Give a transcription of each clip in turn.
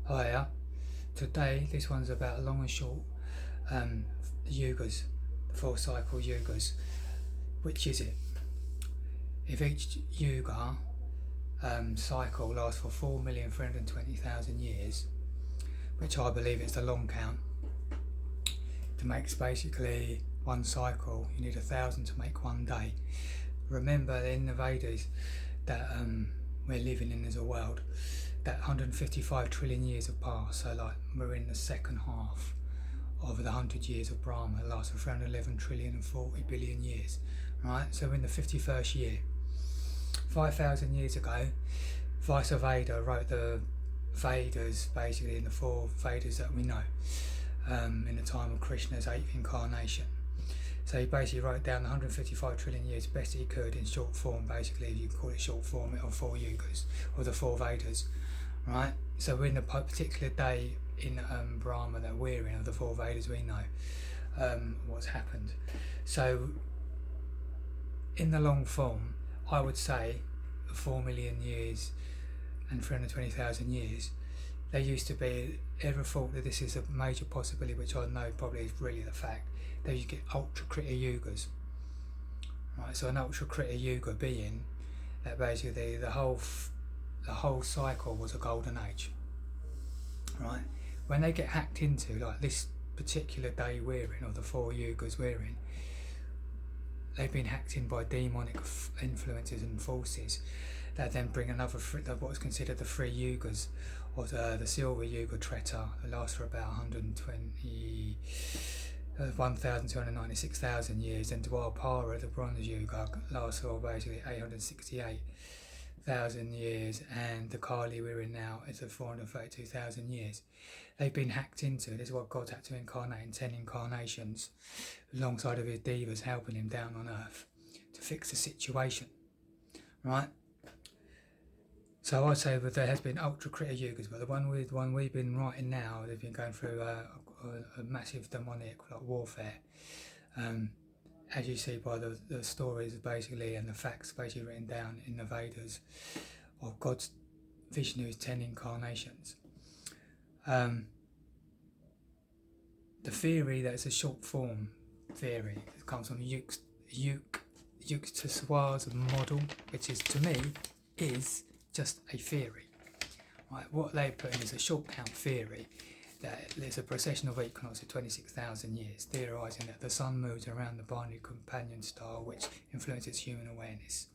Hiya. Today, this one's about long and short yugas, the 4 cycle yugas. Which is it? If each yuga cycle lasts for 4,320,000 years, which I believe is the long count, to make basically one cycle, you need 1,000 to make one day. Remember in the Vedas that we're living in as a world, that 155 trillion years have passed, so like we're in the second half of the 100 years of Brahma, that lasts for 311 trillion and 40 billion years, right? So we're in the 51st year. 5,000 years ago, Veda wrote the Vedas, basically in the 4 Vedas that we know, in the time of Krishna's 8th incarnation. So he basically wrote down the 155 trillion years best he could in short form, basically, if you call it short form, of 4 yugas, or the 4 Vedas, right? So we're in the particular day in Brahma that we're in, of the 4 Vedas we know what's happened. So in the long form, I would say 4 million years and 320,000 years, there used to be, ever thought that this is a major possibility, which I know probably is really the fact, that you get ultra Krita yugas, right? So an ultra Krita yuga being that basically the whole cycle was a golden age, right? When they get hacked into, like this particular day we're in, or the 4 yugas we're in, they've been hacked in by demonic influences and forces that then bring another, what's considered the 3 yugas, or the silver yuga Treta, that lasts for about 1,296,000 years, and Dwapara, the bronze yuga, lasts for basically 868,000 years, and the Kali we're in now is at 432,000 years. They've been hacked into. This is what God's had to incarnate in 10 incarnations, alongside of his devas helping him down on earth to fix the situation, right? So I'd say that there has been ultra Krita yugas, but the one we've been writing now, they've been going through a massive demonic warfare, as you see by the stories basically, and the facts basically written down in the Vedas of God's Vishnu's 10 incarnations. The theory that it's a short form theory, it comes from Yugas's model, which is, to me, is just a theory, right? What they put in is a short count theory, that there's a procession of equinox of 26,000 years, theorising that the sun moves around the binary companion star, which influences human awareness.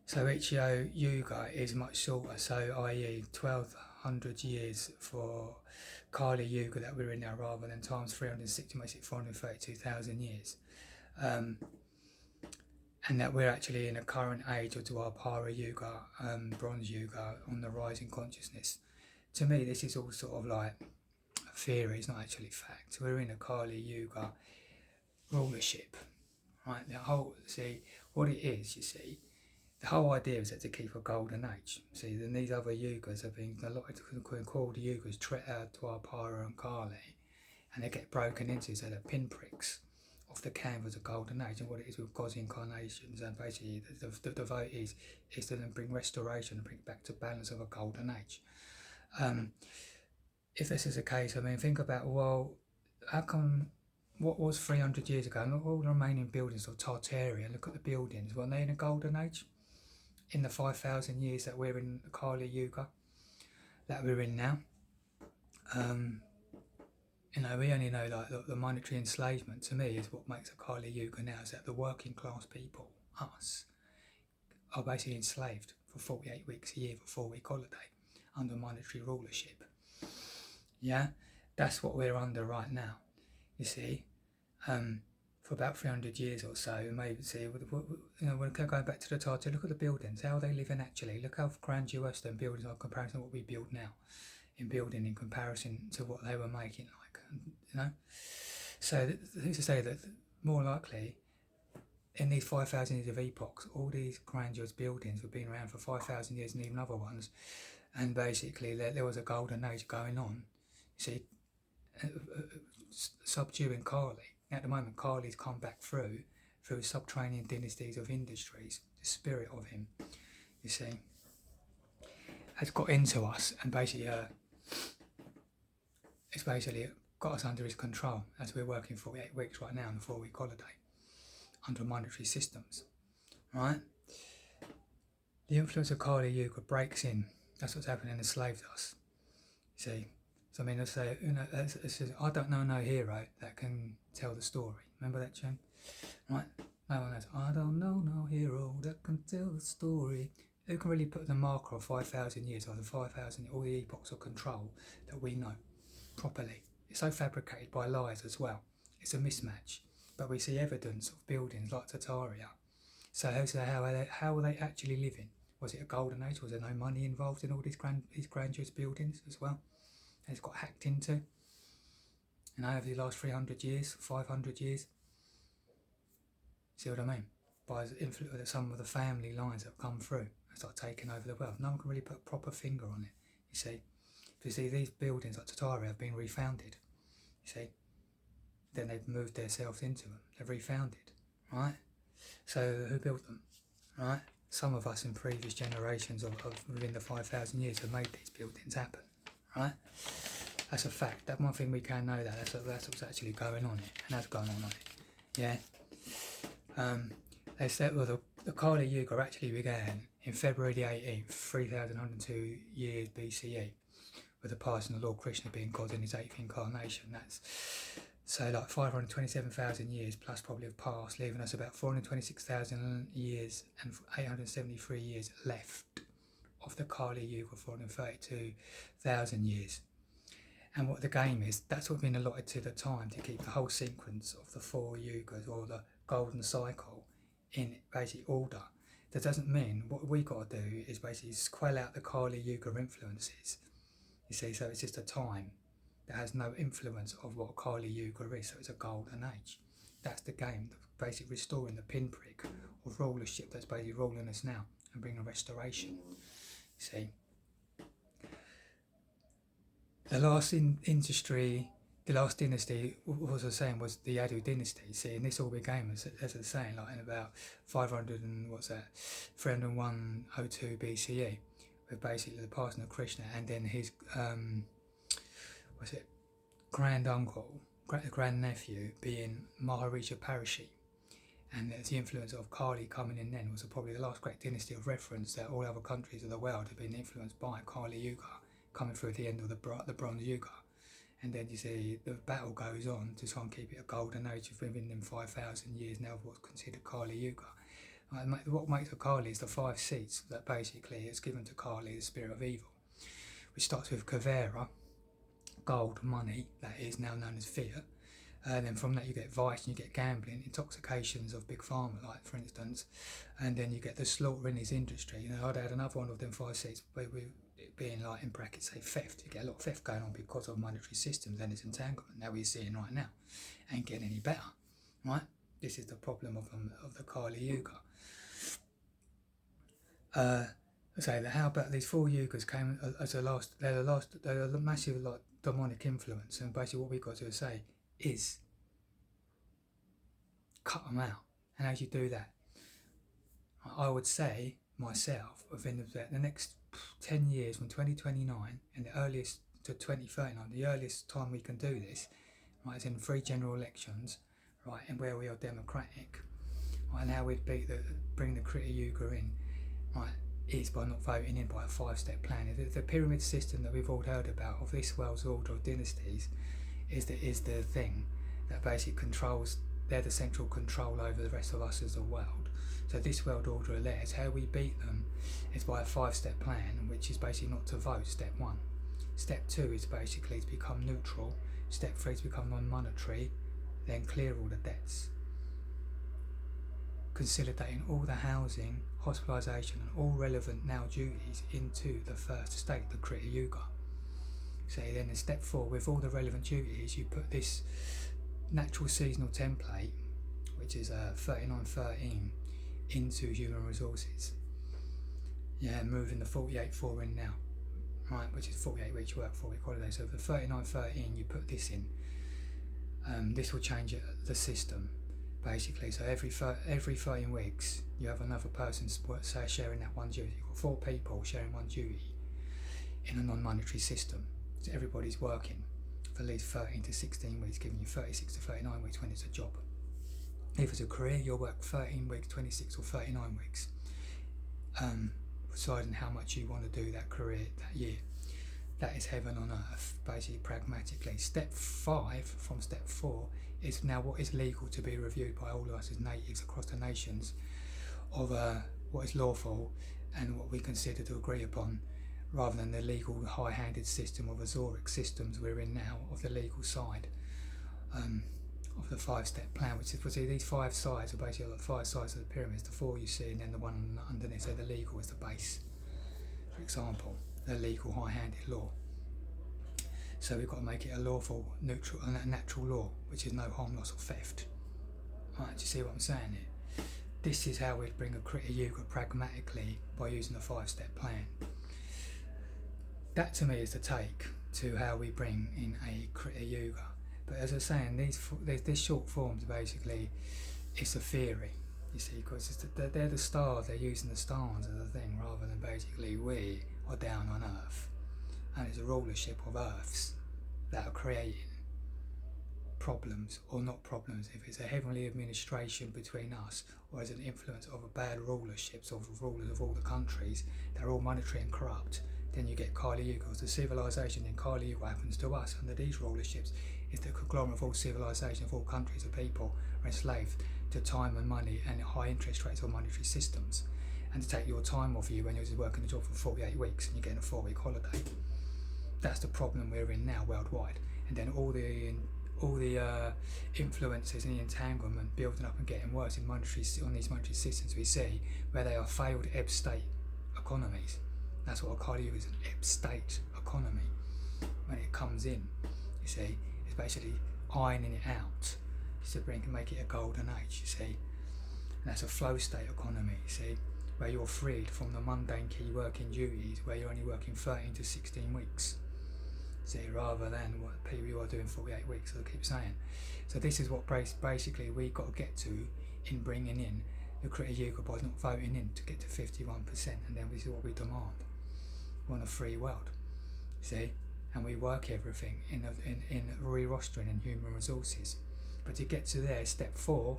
So each yuga is much shorter, so i.e. 1,200 years for Kali yuga that we're in now, rather than times 360 makes it 432,000 years. And that we're actually in a current age of Dwapara yuga, bronze yuga, on the rise in consciousness. To me, this is all sort of like a theory, it's not actually fact. We're in a Kali yuga rulership, right? See, what it is, you see, the whole idea is that to keep a golden age. See, then these other yugas have been called yugas, Treta, Dwapara and Kali, and they get broken into, so they're pinpricks of the canvas of golden age. And what it is with God's incarnations, and basically the vote is to then bring restoration and bring back to balance of a golden age. If this is the case, I mean, think about, well, how come, what was 300 years ago, look, all the remaining buildings of Tartaria, look at the buildings, weren't they in a golden age? In the 5,000 years that we're in the Kali yuga that we're in now. You know, we only know like the monetary enslavement, to me, is what makes a Kali yuga now, is that the working class people, us, are basically enslaved for 48 weeks a year for 4-week holiday under monetary rulership. Yeah, that's what we're under right now, you see. For about 300 years or so, maybe, see, you know, we're going back to the Tartar, look at the buildings, how are they living actually? Look how grandiose them buildings are in comparison to what we build now, in comparison to what they were making, like, you know. So who's to say that more likely in these 5,000 years of epochs, all these grandiose buildings have been around for 5,000 years, and even other ones, and basically there was a golden age going on, you see, subduing Kali. At the moment, Kali's come back through subterranean dynasties of industries. The spirit of him, you see, has got into us, and basically it's basically got us under his control as we're working 48 weeks right now on a 4-week holiday under monetary systems, right? The influence of Kali Yuga breaks in. That's what's happening, enslaved us. You see? So I mean, let's say, I don't know no hero that can tell the story. Remember that tune? Right? No one knows. I don't know no hero that can tell the story. Who can really put the marker of 5,000 years or the 5,000, all the epochs of control that we know properly? It's so fabricated by lies as well. It's a mismatch. But we see evidence of buildings like Tartaria. So how were they actually living? Was it a golden age? Was there no money involved in all these grandiose buildings as well? And it's got hacked into. And over the last 300 years, 500 years. See what I mean? By some of the family lines that have come through and start taking over the world. No one can really put a proper finger on it, you see. If you see these buildings like Tartaria have been refounded, you see. Then they've moved themselves into them. They've refounded, right? So who built them, right? Some of us in previous generations of within the 5,000 years have made these buildings happen, right? That's a fact. That one thing we can know that's what's actually going on here, and that's going on it, yeah. They said, well, the Kali Yuga actually began in February the 18th, 3,102 years BCE, with the passing of Lord Krishna being God in his 8th incarnation. That's so like 527,000 years plus probably have passed, leaving us about 426,000 years and 873 years left of the Kali Yuga, 432,000 years. And what the game is, that's what's been allotted to the time to keep the whole sequence of the 4 yugas or the golden cycle in basic order. That doesn't mean what we got to do is basically quell out the Kali Yuga influences. You see, so it's just a time that has no influence of what Kali Yuga is, so it's a golden age. That's the game, basically restoring the pinprick of rulership that's basically ruling us now and bringing restoration. You see. The last industry, the last dynasty, what was I saying, was the Yadu dynasty. See, and this all began, as I was saying, like in about 30102 BCE, with basically the passing of Krishna and then his, grand uncle, grand nephew being Maharaja Parashi. And the influence of Kali coming in then was probably the last great dynasty of reference that all other countries of the world have been influenced by Kali Yuga, coming through at the end of the Bronze Yuga. And then you see the battle goes on to try and keep it a golden age within them 5,000 years now of what's considered Kali Yuga. What makes a Kali is the 5 seats that basically is given to Kali, the spirit of evil, which starts with Kavera, gold, money, that is now known as fiat. Then from that you get vice and you get gambling, intoxications of big pharma, like for instance, and then you get the slaughter in his industry. You know, I'd add another one of them 5 seats, but it being like in brackets say theft. You get a lot of theft going on because of monetary systems and its entanglement. Now we're seeing right now, ain't getting any better, right? This is the problem of the Kali Yuga. Say that how about these 4 yugas came as a last? They're a massive like demonic influence, and basically what we've got to say is cut them out. And how do you do that? I would say myself within the next 10 years, from 2029 and the earliest to 2039, the earliest time we can do this, right, is in 3 general elections, right, and where we are democratic, right, and how we'd bring the Krita Yuga in, right, is by not voting in by a 5-step plan. The pyramid system that we've all heard about of this world's order of dynasties is the thing that basically controls. They're the central control over the rest of us as a world. So this world order of theirs, how we beat them is by a 5-step plan, which is basically not to vote, step 1. Step 2 is basically to become neutral. Step 3 is to become non-monetary, then clear all the debts. Consolidating all the housing, hospitalisation and all relevant now duties into the first state, the Krita Yuga. So then in step 4, with all the relevant duties, you put this natural seasonal template, which is 3913, into human resources. Yeah, moving the 48.4 in now, right, which is 48 weeks work, 4-week holiday. So for 3913, you put this in. This will change the system, basically. So every 13 weeks, you have another person sharing that one duty. You've got 4 people sharing one duty in a non-monetary system. So everybody's working for at least 13 to 16 weeks, giving you 36 to 39 weeks when it's a job. If it's a career, you'll work 13 weeks, 26 or 39 weeks, deciding how much you want to do that career that year. That is heaven on earth, basically pragmatically. Step 5 from step 4 is now what is legal to be reviewed by all of us as natives across the nations of what is lawful and what we consider to agree upon, rather than the legal high-handed system of Azoric systems we're in now of the legal side of the 5-step plan, which is, see, these 5 sides are basically like 5 sides of the pyramids, the 4 you see and then the one underneath, so the legal is the base, for example, the legal high-handed law. So we've got to make it a lawful, neutral and a natural law, which is no harm, loss or theft. Right, do you see what I'm saying here? This is how we'd bring a Krita Yuga pragmatically by using the 5-step plan. That to me is the take to how we bring in a Krita Yuga. But as I was saying, these short forms basically, it's a theory, you see, because they're the stars, they're using the stars as a thing, rather than basically we are down on Earth. And it's a rulership of Earths that are creating problems or not problems. If it's a heavenly administration between us, or as an influence of a bad rulerships of rulers of all the countries, they're all monetary and corrupt, then you get Kali Yuga. The civilization in Kali Yuga happens to us under these rulerships. Is the conglomerate of all civilization of all countries of people are enslaved to time and money and high interest rates or monetary systems, and to take your time off you when you're just working a job for 48 weeks and you're getting a 4-week holiday. That's the problem we're in now worldwide. And then all the influences and the entanglement building up and getting worse in on these monetary systems we see, where they are failed ebb state economies. That's what a Kali Yuga is, an ebb state economy. When it comes in, you see, it's basically ironing it out to make it a golden age, you see. And that's a flow state economy, you see, where you're freed from the mundane key working duties, where you're only working 13 to 16 weeks. See, rather than what people you are doing 48 weeks, as I keep saying. So this is what basically we got to get to in bringing in the Krita Yuga by not voting in to get to 51%, and then this is what we demand. We want a free world, see, and we work everything in re-rostering and human resources. But to get to there, step 4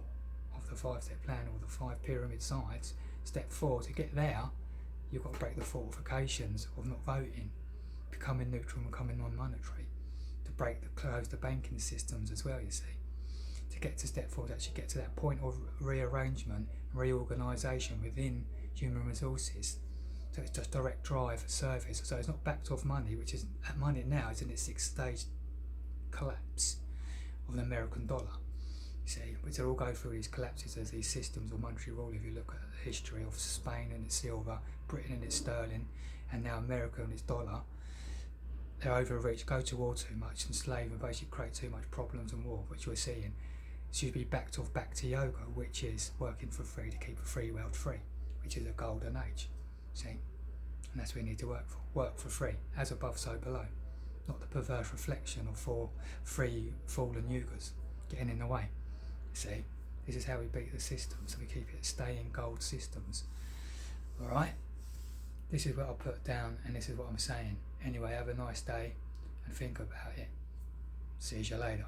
of the 5-step plan, or the 5 pyramid sides, step 4, to get there, you've got to break the fortifications of not voting, becoming neutral and becoming non-monetary, to close the banking systems as well, you see. To get to step 4, to actually get to that point of rearrangement, reorganisation within human resources. So it's just direct drive service. So it's not backed off money, which is at money now is in its 6th stage collapse of the American dollar. You see, which all go through these collapses as these systems of monetary rule. If you look at the history of Spain and its silver, Britain and its sterling, and now America and its dollar, they're overreached, go to war too much, enslave and basically create too much problems and war, which we're seeing. It should be backed off back to yoga, which is working for free to keep a free world free, which is a golden age. See, and that's what we need to work for. Work for free, as above, so below. Not the perverse reflection of 4 free fallen yugas getting in the way. See, this is how we beat the system, so we keep it staying gold systems. Alright? This is what I'll put down, and this is what I'm saying. Anyway, have a nice day and think about it. See you later.